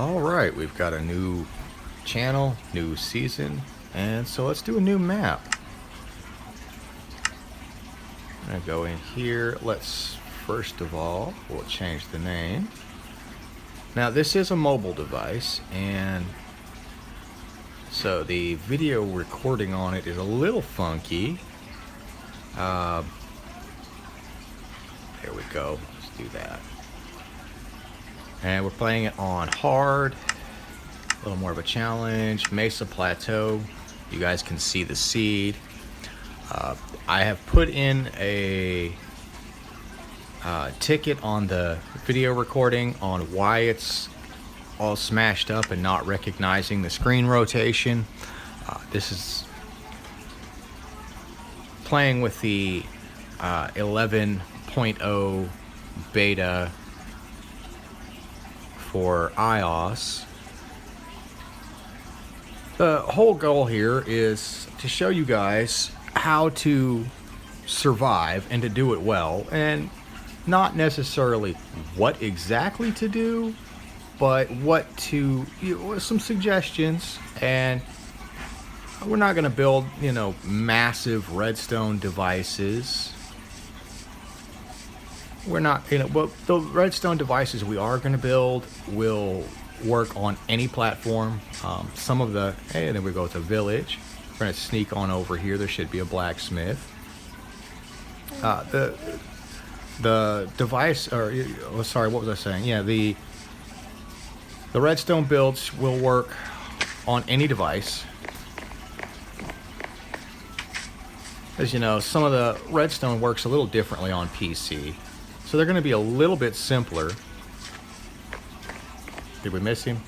All right, we've got a new channel, new season, and so let's do a new map. I'm gonna go in here. Let's first of all, we'll change the name. Now this is a mobile device, and so the video recording on it is a little funky. There we go. Let's do that. And we're playing it on hard, a little more of a challenge. Mesa Plateau. You guys can see the seed. I have put in a ticket on the video recording on why it's all smashed up and not recognizing the screen rotation. This is playing with the 11.0 beta for iOS. The whole goal here is to show you guys how to survive and to do it well, and not necessarily what exactly to do, but what to, some suggestions. And we're not going to build, massive redstone devices. We're not, but the redstone devices we are going to build will work on any platform. Some of the, hey, there we go, it's a village. We're going to sneak on over here. There should be a blacksmith. The device, or sorry, what was I saying? Yeah, the redstone builds will work on any device. As you know, some of the redstone works a little differently on PC. So they're going to be a little bit simpler. Did we miss him?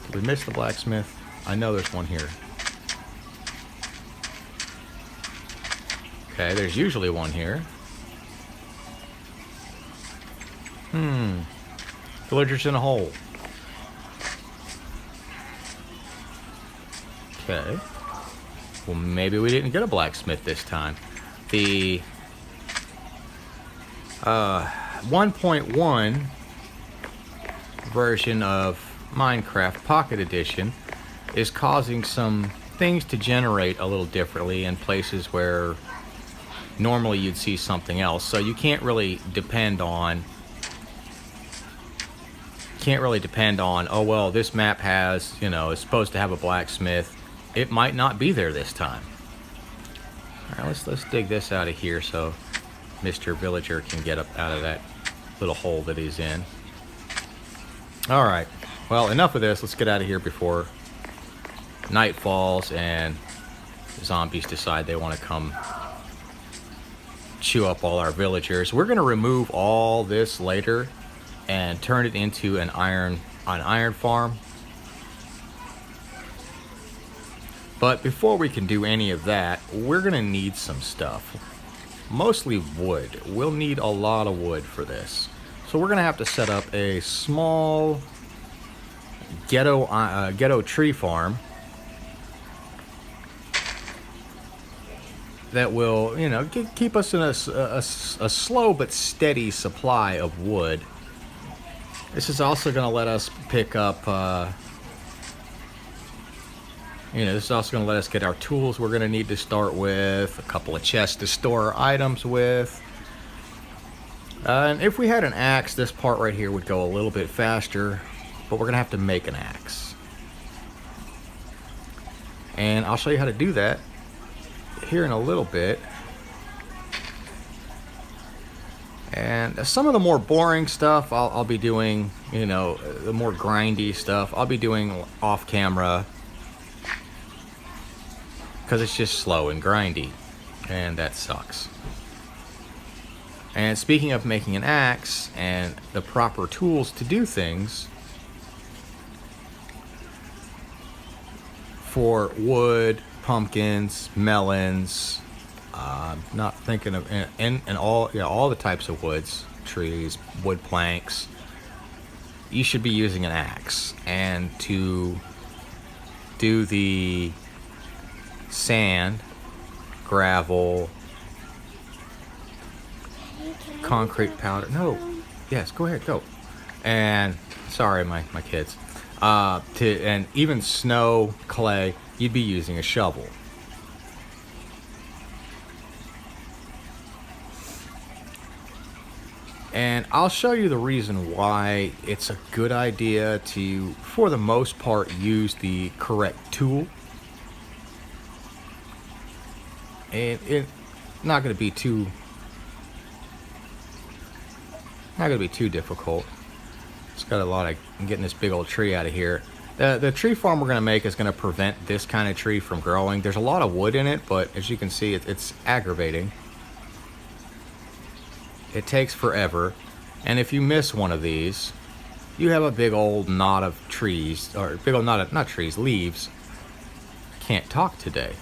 Did we miss the blacksmith? I know there's one here. Okay, there's usually one here. Villagers in a hole. Okay. Well, maybe we didn't get a blacksmith this time. The 1.1 version of Minecraft Pocket Edition is causing some things to generate a little differently in places where normally you'd see something else. So you can't really depend on, oh well, this map has, is supposed to have a blacksmith. It might not be there this time. All right, let's dig this out of here so Mr. Villager can get up out of that little hole that he's in. All right, well, enough of this. Let's get out of here before night falls and zombies decide they want to come chew up all our villagers. We're going to remove all this later and turn it into an iron farm. But before we can do any of that, we're going to need some stuff. Mostly wood. We'll need a lot of wood for this. So we're going to have to set up a small ghetto tree farm that will, keep us in a slow but steady supply of wood. This is also going to let us pick up, this is also going to let us get our tools we're going to need to start with, a couple of chests to store our items with. And if we had an axe, this part right here would go a little bit faster, but we're going to have to make an axe. And I'll show you how to do that here in a little bit. And some of the more boring stuff I'll be doing, the more grindy stuff I'll be doing off camera, because it's just slow and grindy, and that sucks. And speaking of making an axe and the proper tools to do things, for wood, pumpkins, melons, not thinking of, and all the types of woods, trees, wood planks, you should be using an axe. And to do the sand, gravel, concrete powder, yes, go ahead, go. and sorry, my kids, and even snow, clay, you'd be using a shovel. And I'll show you the reason why it's a good idea to, for the most part, use the correct tool. And it's not going to be too difficult. It's got a lot of, I'm getting this big old tree out of here. The tree farm we're going to make is going to prevent this kind of tree from growing. There's a lot of wood in it, but as you can see, it's aggravating. It takes forever, and if you miss one of these, you have a big old knot of trees, or big old knot of, not trees, leaves. Can't talk today.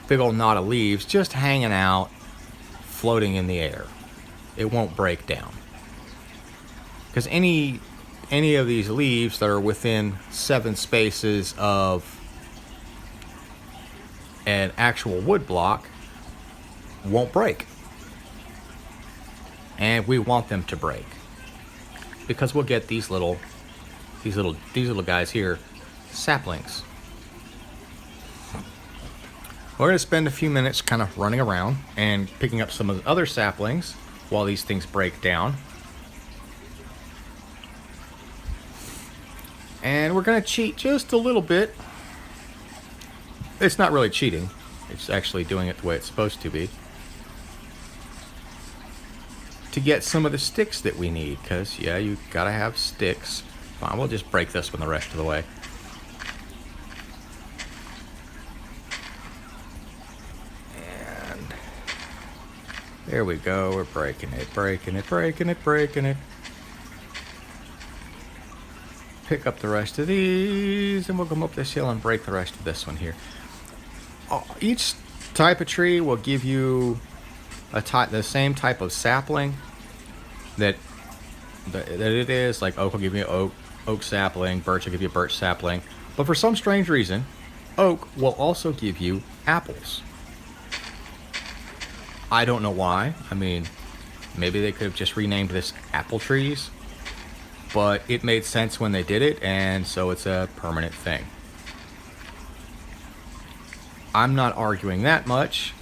Big old knot of leaves just hanging out, floating in the air. It won't break down. Because any of these leaves that are within 7 spaces of an actual wood block won't break. And we want them to break, because we'll get these little guys here, saplings. We're going to spend a few minutes kind of running around and picking up some of the other saplings while these things break down. And we're going to cheat just a little bit. It's not really cheating. It's actually doing it the way it's supposed to be, to get some of the sticks that we need, because yeah, you gotta have sticks. Fine, we'll just break this one the rest of the way. And there we go, we're breaking it. Pick up the rest of these, and we'll come up this hill and break the rest of this one here. Each type of tree will give you the same type of sapling that it is. Like oak will give you oak sapling, birch will give you a birch sapling, but for some strange reason, oak will also give you apples. I don't know why. I mean, maybe they could have just renamed this apple trees, but it made sense when they did it, and so it's a permanent thing. I'm not arguing that much,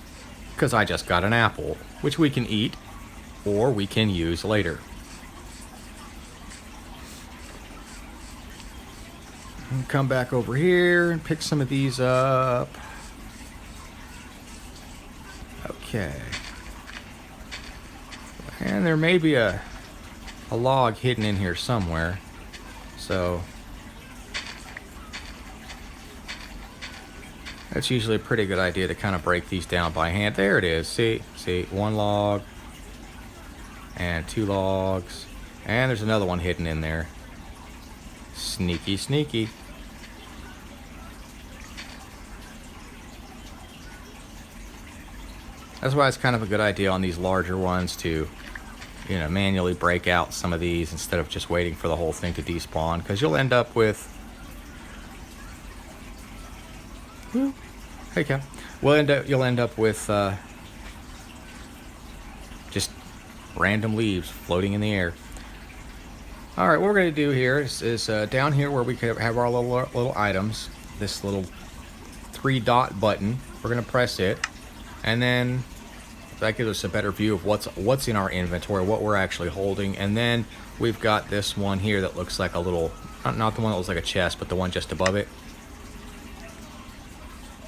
because I just got an apple, which we can eat or we can use later. And come back over here and pick some of these up. Okay. And there may be a log hidden in here somewhere, so that's usually a pretty good idea to kind of break these down by hand. There it is. See, 1 log and 2 logs, and there's another one hidden in there. Sneaky. That's why it's kind of a good idea on these larger ones to, manually break out some of these instead of just waiting for the whole thing to despawn, because you'll end up with, hey Cal, you'll end up with just random leaves floating in the air. All right, what we're going to do here is down here where we could have our little items, this little 3-dot button. We're going to press it, and then that gives us a better view of what's in our inventory, what we're actually holding. And then we've got this one here that looks like a little, not the one that looks like a chest, but the one just above it.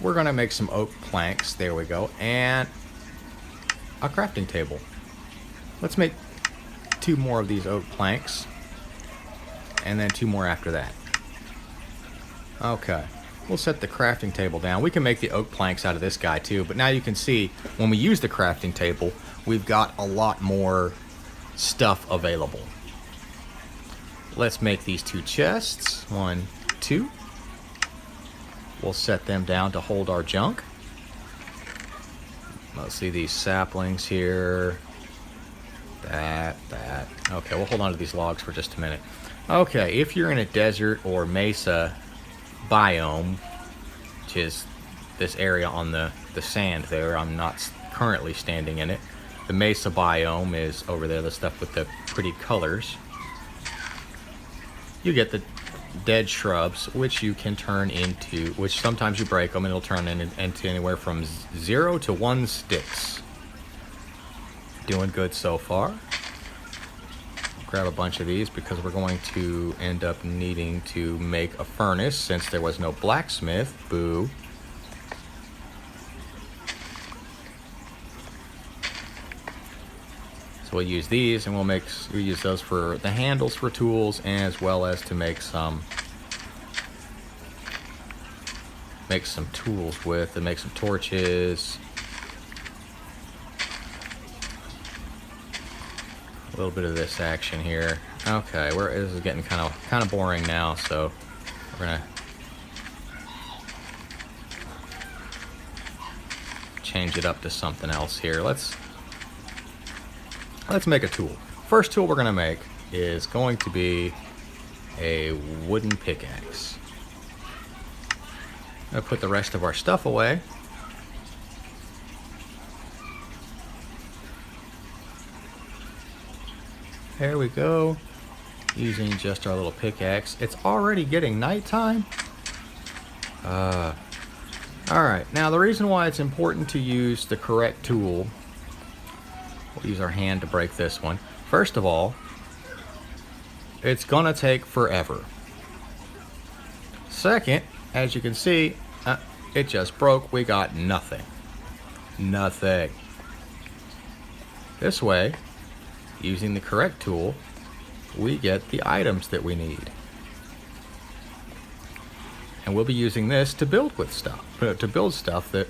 We're going to make some oak planks. There we go. And a crafting table. Let's make 2 more of these oak planks, and then 2 more after that. Okay. We'll set the crafting table down. We can make the oak planks out of this guy too, but now you can see when we use the crafting table, we've got a lot more stuff available. Let's make these 2 chests. 1, 2. We'll set them down to hold our junk. Let's see these saplings here. That. Okay, we'll hold on to these logs for just a minute. Okay, if you're in a desert or mesa biome, which is this area on the sand there, I'm not currently standing in it. The mesa biome is over there, the stuff with the pretty colors. you get the dead shrubs, which you can turn into, which sometimes you break them and it'll turn into anywhere from 0 to 1 sticks. Doing good so far. Grab a bunch of these because we're going to end up needing to make a furnace since there was no blacksmith. Boo. So we'll use these and we'll use those for the handles for tools, as well as to make some tools with, and make some torches. A little bit of this action here. Okay, this is getting kind of boring now, so we're gonna change it up to something else here. Let's make a tool. First tool we're gonna make is going to be a wooden pickaxe. I'm gonna put the rest of our stuff away. There we go. Using just our little pickaxe. It's already getting nighttime. Alright, now the reason why it's important to use the correct tool, we'll use our hand to break this one. First of all, it's gonna take forever. Second, as you can see, it just broke. We got nothing. Nothing. This way, using the correct tool, we get the items that we need. And we'll be using this to build with stuff, that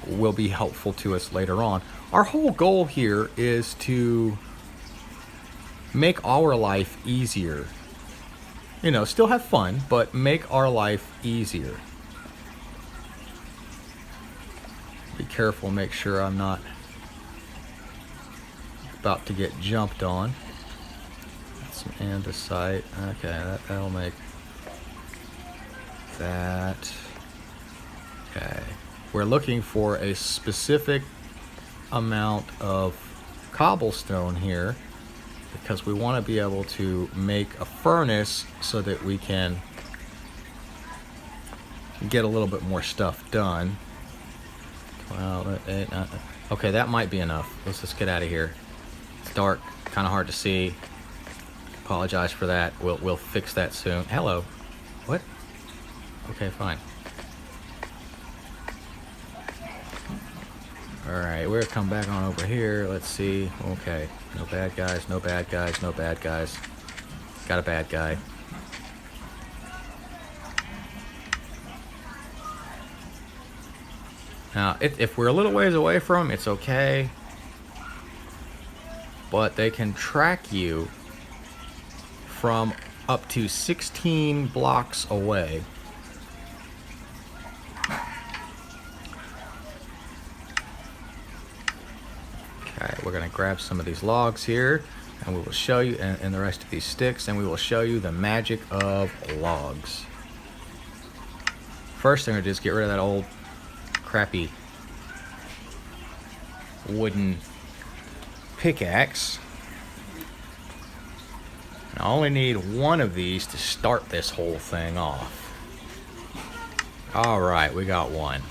will be helpful to us later on. Our whole goal here is to make our life easier. You know, still have fun, but make our life easier. Be careful, make sure I'm not about to get jumped on. Some andesite. Okay, that'll make that. Okay. We're looking for a specific amount of cobblestone here because we want to be able to make a furnace so that we can get a little bit more stuff done. 12, 8, 9. Okay, that might be enough. Let's just get out of here. It's dark, kind of hard to see. Apologize for that. We'll fix that soon. Hello. What? Okay, fine. Alright, we're gonna come back on over here. Let's see. Okay. No bad guys, no bad guys, no bad guys. Got a bad guy. Now, if we're a little ways away from them, it's okay. But they can track you from up to 16 blocks away. Okay, we're going to grab some of these logs here, and we will show you, and the rest of these sticks, and we will show you the magic of logs. First thing we're going to do is get rid of that old crappy wooden pickaxe. I only need one of these to start this whole thing off. Alright, we got one.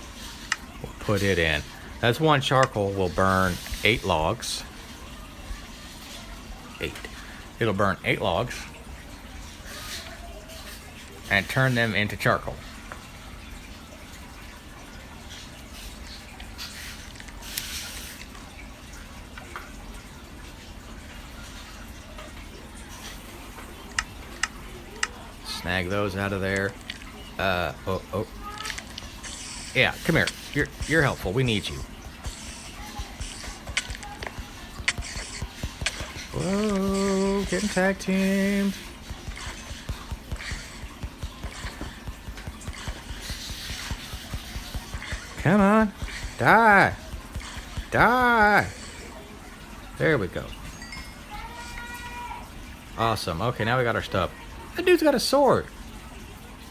We'll put it in. That's one charcoal will burn 8 logs. 8. It'll burn 8 logs and turn them into charcoal. Snag those out of there. Oh. Yeah, come here. You're helpful. We need you. Whoa, getting tag teamed. Come on. Die. Die. There we go. Awesome. Okay, now we got our stuff. That dude's got a sword.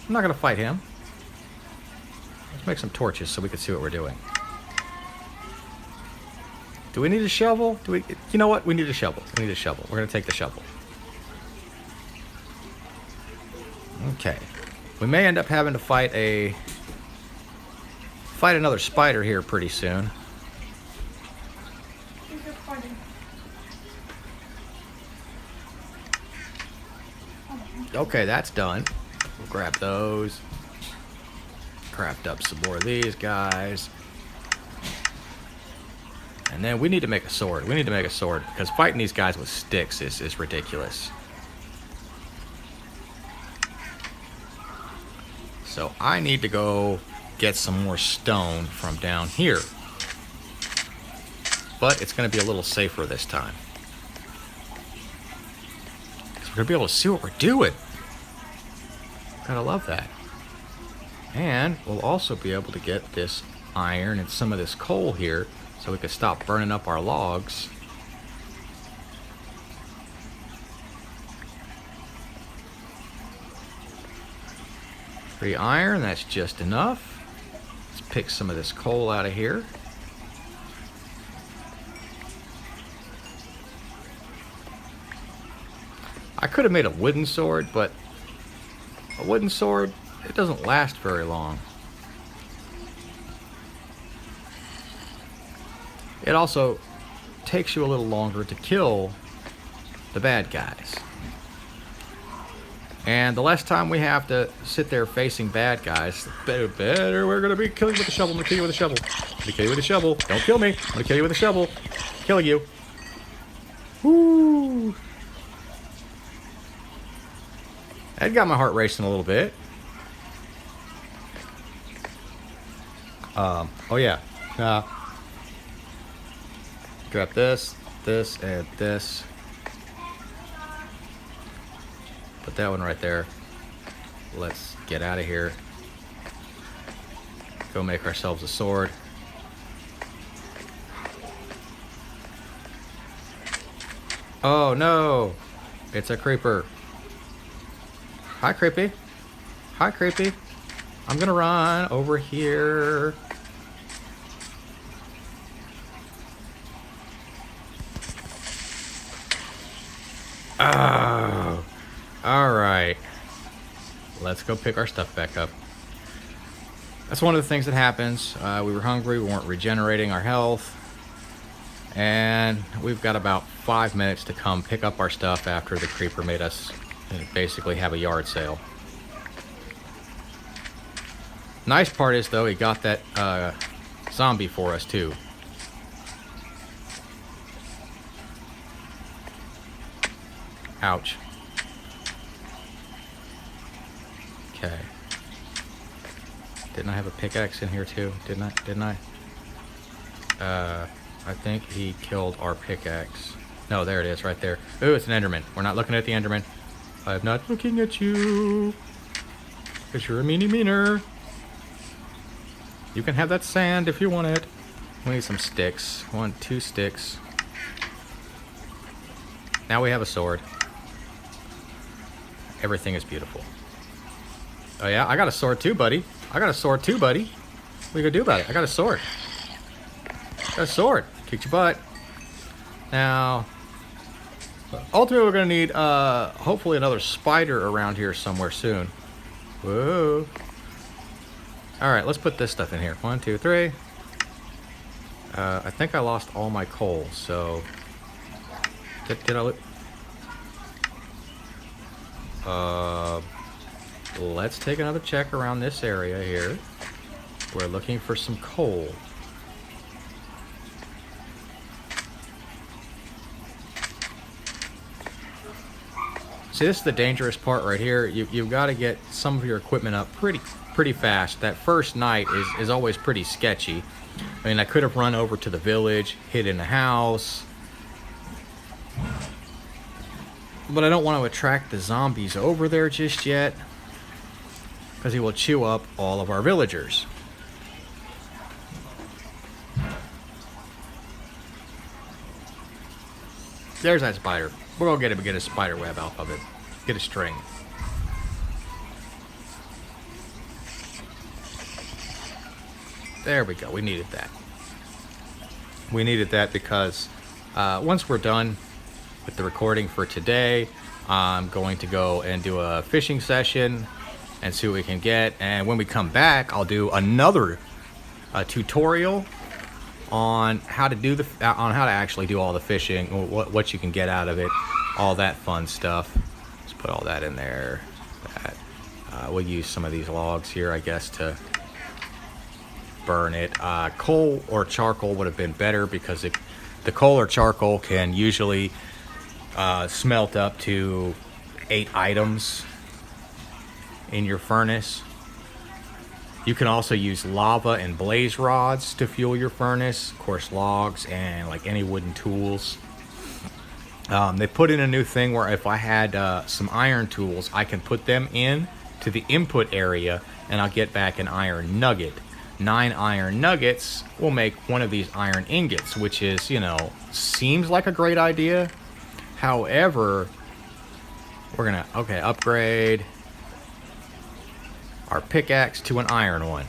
I'm not gonna fight him. Let's make some torches so we can see what we're doing. Do we need a shovel? You know what? We need a shovel. We need a shovel. We're gonna take the shovel. Okay. We may end up having to fight another spider here pretty soon. Okay, that's done. We'll grab those. Craft up some more of these guys. And then we need to make a sword. We need to make a sword because fighting these guys with sticks is ridiculous. So I need to go get some more stone from down here. But it's going to be a little safer this time. Because we're going to be able to see what we're doing. Gotta love that. And we'll also be able to get this iron and some of this coal here so we can stop burning up our logs. 3 iron, that's just enough. Let's pick some of this coal out of here. I could have made a wooden sword, but a wooden sword, it doesn't last very long. It also takes you a little longer to kill the bad guys. And the less time we have to sit there facing bad guys, the better we're going to be. Killing with the shovel. I'm going to kill you with a shovel. I'm going to kill you with a shovel. Don't kill me. I'm going to kill you with a shovel. Killing you. Woo! That got my heart racing a little bit. Oh yeah. Grab this, this, and this. Put that one right there. Let's get out of here. Go make ourselves a sword. Oh no! It's a creeper. Hi, creepy. Hi, creepy. I'm gonna run over here. Oh. Alright. Let's go pick our stuff back up. That's one of the things that happens. We were hungry, we weren't regenerating our health. And we've got about 5 minutes to come pick up our stuff after the creeper made us basically have a yard sale. Nice part is, though, he got that zombie for us, too. Ouch. Okay. Didn't I have a pickaxe in here too? Didn't I? I think he killed our pickaxe. No, there it is, right there. Ooh, it's an Enderman. We're not looking at the Enderman. I'm not looking at you. Because you're a meanie-meaner. You can have that sand if you want it. We need some sticks. 1, 2 sticks. Now we have a sword. Everything is beautiful. Oh yeah, I got a sword too, buddy. I got a sword too, buddy. What are you gonna do about it? I got a sword. Got a sword. Kicked your butt. Now, ultimately we're gonna need, hopefully another spider around here somewhere soon. Whoa. Alright, let's put this stuff in here. 1, 2, 3. I think I lost all my coal, so... Did I look? Let's take another check around this area here. We're looking for some coal. See, this is the dangerous part right here. You've got to get some of your equipment up pretty fast. That first night is always pretty sketchy. I mean, I could have run over to the village, hid in a house. But I don't want to attract the zombies over there just yet, because he will chew up all of our villagers. There's that spider. We're going to get a spider web out of it. Get a string. There we go. We needed that. We needed that because once we're done with the recording for today. I'm going to go and do a fishing session and see what we can get. And when we come back, I'll do another tutorial on how to do how to actually do all the fishing, what you can get out of it, all that fun stuff. Let's put all that in there. We'll use some of these logs here, I guess, to burn it. Coal or charcoal would have been better because the coal or charcoal can usually smelt up to 8 items in your furnace. You can also use lava and blaze rods to fuel your furnace. Of course, logs and like any wooden tools. They put in a new thing where if I had some iron tools, I can put them in to the input area and I'll get back an iron nugget. 9 iron nuggets will make one of these iron ingots, which is, you know, seems like a great idea. However, we're gonna, okay, upgrade our pickaxe to an iron one.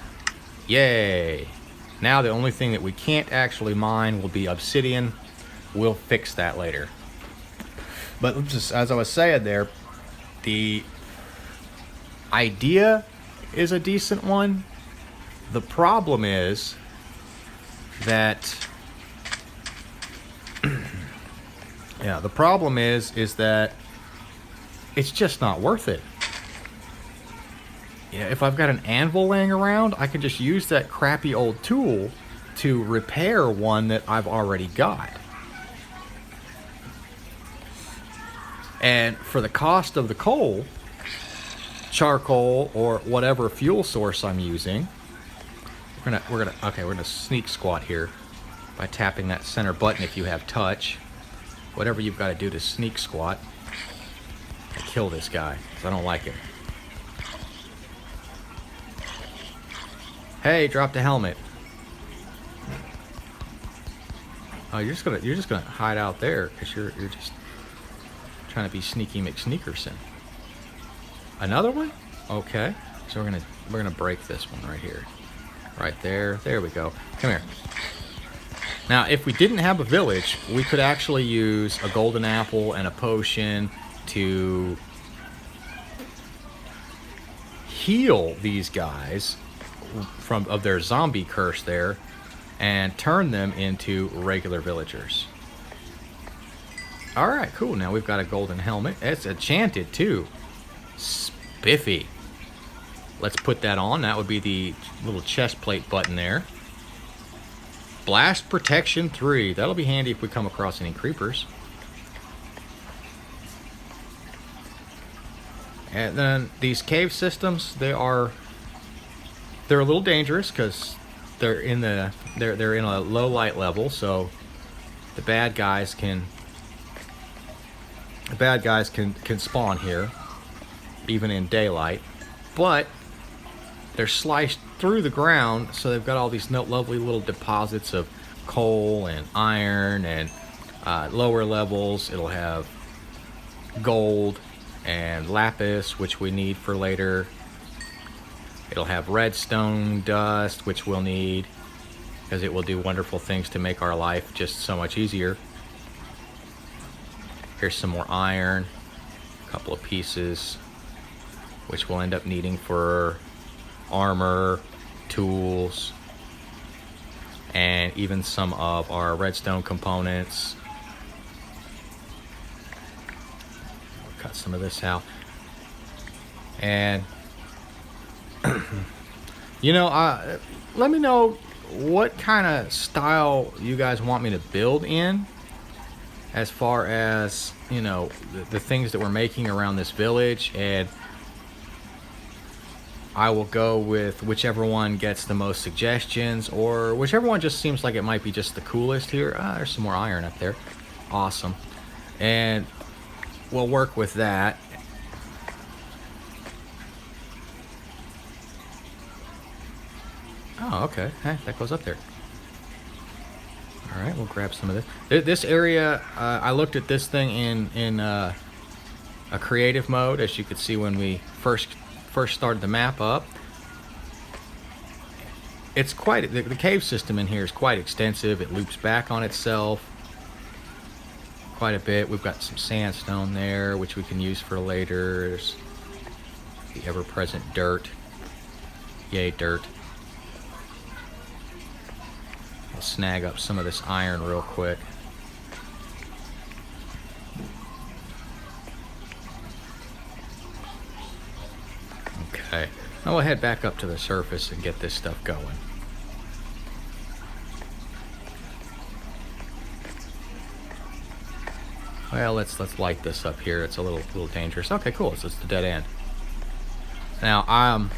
Yay! Now the only thing that we can't actually mine will be obsidian. We'll fix that later. But just as I was saying there, the idea is a decent one. The problem is that yeah, the problem is that it's just not worth it. Yeah, if I've got an anvil laying around, I can just use that crappy old tool to repair one that I've already got. And for the cost of the coal, charcoal, or whatever fuel source I'm using, we're gonna sneak squat here by tapping that center button if you have touch. Whatever you've got to do to sneak squat. And kill this guy, because I don't like him. Hey, drop the helmet. Oh, you're just gonna hide out there because you're just trying to be sneaky McSneakerson. Another one? Okay. So we're gonna break this one right here. Right there. There we go. Come here. Now, if we didn't have a village, we could actually use a golden apple and a potion to heal these guys of their zombie curse there and turn them into regular villagers. All right, cool. Now we've got a golden helmet. It's enchanted too. Spiffy. Let's put that on. That would be the little chest plate button there. Blast protection 3. That'll be handy if we come across any creepers. And then these cave systems, they're a little dangerous because they're in a low light level, so the bad guys can spawn here even in daylight. But they're sliced through the ground, so they've got all these lovely little deposits of coal and iron, and lower levels it'll have gold and lapis, which we need for later. It'll have redstone dust, which we'll need because it will do wonderful things to make our life just so much easier. Here's some more iron, a couple of pieces, which we'll end up needing for armor, tools, and even some of our redstone components. We'll cut some of this out. And you know, let me know what kind of style you guys want me to build in, as far as, you know, the things that we're making around this village, and I will go with whichever one gets the most suggestions, or whichever one just seems like it might be just the coolest here. There's some more iron up there. Awesome. And we'll work with that. Oh, okay. Hey, that goes up there. All right, we'll grab some of this. This area, I looked at this thing in a creative mode, as you could see when we first started the map up. It's quite, the cave system in here is quite extensive. It loops back on itself. quite a bit. We've got some sandstone there, which we can use for later. There's the ever-present dirt. Yay, dirt. I'll snag up some of this iron real quick. Okay, now we'll head back up to the surface and get this stuff going. Well, let's light this up here. It's a little dangerous. Okay, cool. So it's the dead end. Now,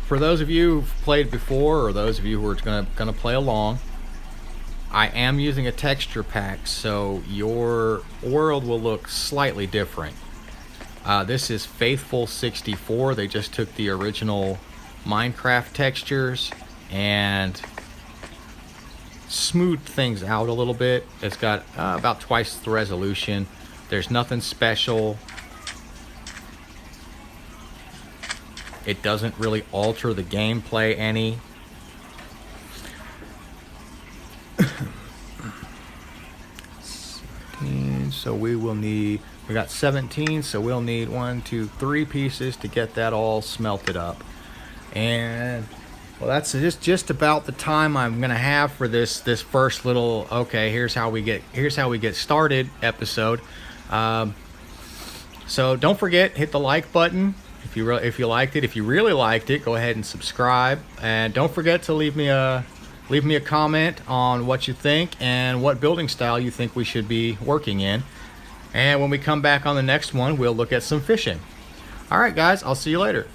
for those of you who've played before, or those of you who are gonna play along, I am using a texture pack, so your world will look slightly different. This is Faithful 64. They just took the original Minecraft textures and smoothed things out a little bit. It's got about twice the resolution. There's nothing special. It doesn't really alter the gameplay any. So we got 17, so we'll need 1, 2, 3 pieces to get that all smelted up. And well, that's just about the time I'm gonna have for this first little, okay, here's how we get started episode. So don't forget, hit the like button if you liked it. If you really liked it, go ahead and subscribe, and don't forget to leave me a comment on what you think and what building style you think we should be working in. And when we come back on the next one, we'll look at some fishing. All right, guys, I'll see you later.